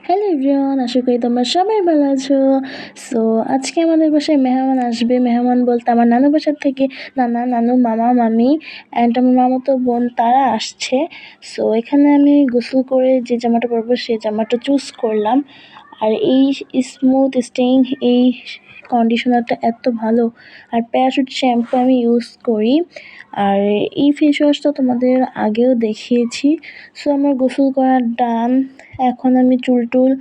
Hello everyone, আশা করি তোমরা সবাই ভালো আছো। সো আজকে আমাদের বাসায় মেহমান আসবে। মেহমান বলতে আমার নানু বাসার থেকে নানা, নানু, মামা, মামি অ্যান্ড আমার মামাতো বোন তারা আসছে। সো এখানে আমি গোসল করে যে জামাটা পরবো সেই জামাটা চুজ করলাম। আর এই স্মুথ স্টেইং এই কন্ডিশনারটা এত ভালো, আর প্যারাশুট শ্যাম্পু আমি ইউজ করি। আর এই ফেস ওয়াশটা তোমাদের আগেও দেখিয়েছি। সো আমার গোসল করা ডান। এখন আমি চুল টুল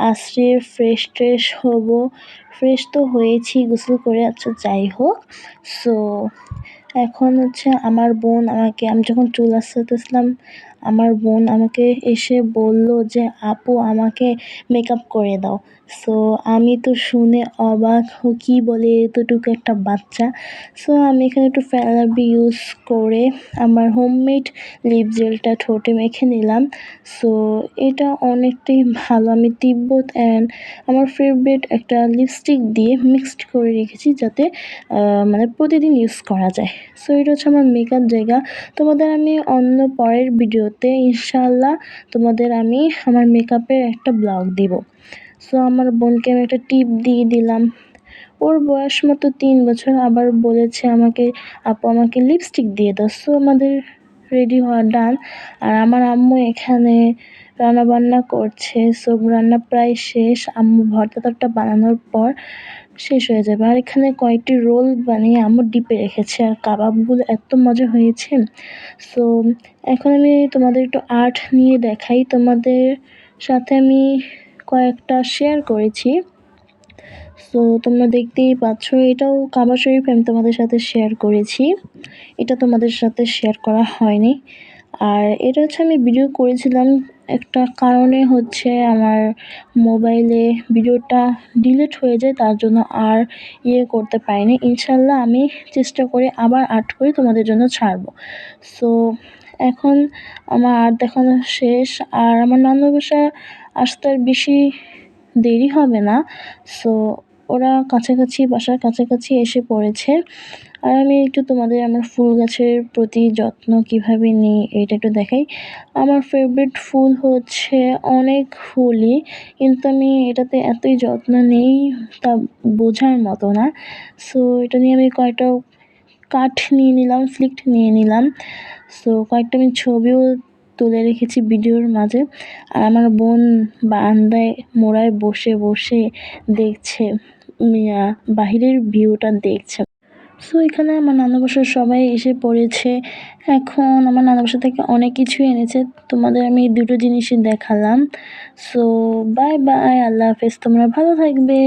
আঁচড়ে ফ্রেশ ট্রেশ হবো। ফ্রেশ তো হয়েছি গোসল করে, আচ্ছা যাই হোক। সো এখন হচ্ছে আমার বোন আমাকে, আমি যখন চুল আঁচড়াতেছিলাম আমার বোন আমাকে এসে বলল যে আপু আমাকে মেকআপ করে দাও। সো আমি তো শুনে অবাক, কী বলে এতটুকু একটা বাচ্চা। সো আমি এখানে একটু ফেয়ারলাভলি ইউজ করে আমার হোমমেড লিপ জেলটা ঠোঁটে মেখে নিলাম। সো এটা অনেকটাই ভালো। আমি তিব্বত অ্যান্ড আমার ফেভারিট একটা লিপস্টিক দিয়ে মিক্সড করে রেখেছি যাতে মানে প্রতিদিন ইউজ করা যায়। সো এটা হচ্ছে আমার মেকআপ জায়গা। তোমাদের আমি অন্য পরের ভিডিওতে ইনশাআল্লাহ তোমাদের আমি আমার মেকআপের একটা ব্লগ দিব। সো আমার বোনকে আমি একটা টিপ দিয়ে দিলাম। ওর বয়স মতো 3 বছর, আবার বলেছে আমাকে আপু আমাকে লিপস্টিক দিয়ে দাও। সো আমাদের রেডি হওয়া ডান। আর আমার আম্মু এখানে রান্নাবান্না করছে। সো রান্না প্রায় শেষ। আম্মু ভর্তা টর্তা বানানোর পর শেষ হয়ে যাবে। আর এখানে কয়েকটি রোল বানিয়ে আম্মু ডিপে রেখেছে, আর কাবাবগুলো এত মজা হয়েছে। সো এখন আমি তোমাদের একটু আর্ট নিয়ে দেখাই। তোমাদের সাথে আমি কয়েকটা শেয়ার করেছি। সো তোমরা দেখতেই পাচ্ছ, এটাও কাবা শরীফ আমি তোমাদের সাথে শেয়ার করেছি। এটা তোমাদের সাথে শেয়ার করা হয়নি। আর এটা হচ্ছে আমি ভিডিও করেছিলাম, একটা কারণে হচ্ছে আমার মোবাইলে ভিডিওটা ডিলিট হয়ে যায়, তার জন্য আর করতে পারিনি। ইনশাল্লাহ আমি চেষ্টা করে আবার আর্ট করে তোমাদের জন্য ছাড়বো। সো এখন আমার আর্ট দেখানো শেষ। আর আমার নানু বাসা আসতে আর বেশি দেরি হবে না। সো ওরা কাছাকাছি, বাসার কাছাকাছি এসে পড়েছে। আর আমি একটু তোমাদের আমার ফুল গাছের প্রতি যত্ন কিভাবে নিই এটা একটু দেখাই। আমার ফেভারিট ফুল হচ্ছে অনেক ফুলই, কিন্তু আমি এটাতে এতই যত্ন নেই তা বোঝার মতো না। সো এটা নিয়ে আমি কয়েকটা কাঠ নিয়ে নিলাম, ফ্লিক্ট নিয়ে নিলাম। সো কয়েকটা আমি ছবিও তুলে রেখেছি ভিডিওর মাঝে। আর আমার বোন বারান্দায় মোড়ায় বসে বসে দেখছে, বাহিরের ভিউটা দেখছে। সো এখানে আমার নানা বাসার সবাই এসে পড়েছে। এখন আমার নানা বাসা থেকে অনেক কিছুই এনেছে, তোমাদের আমি দুটো জিনিসই দেখালাম। সো বাই বাই, আল্লাহ হাফেজ, তোমরা ভালো থাকবে।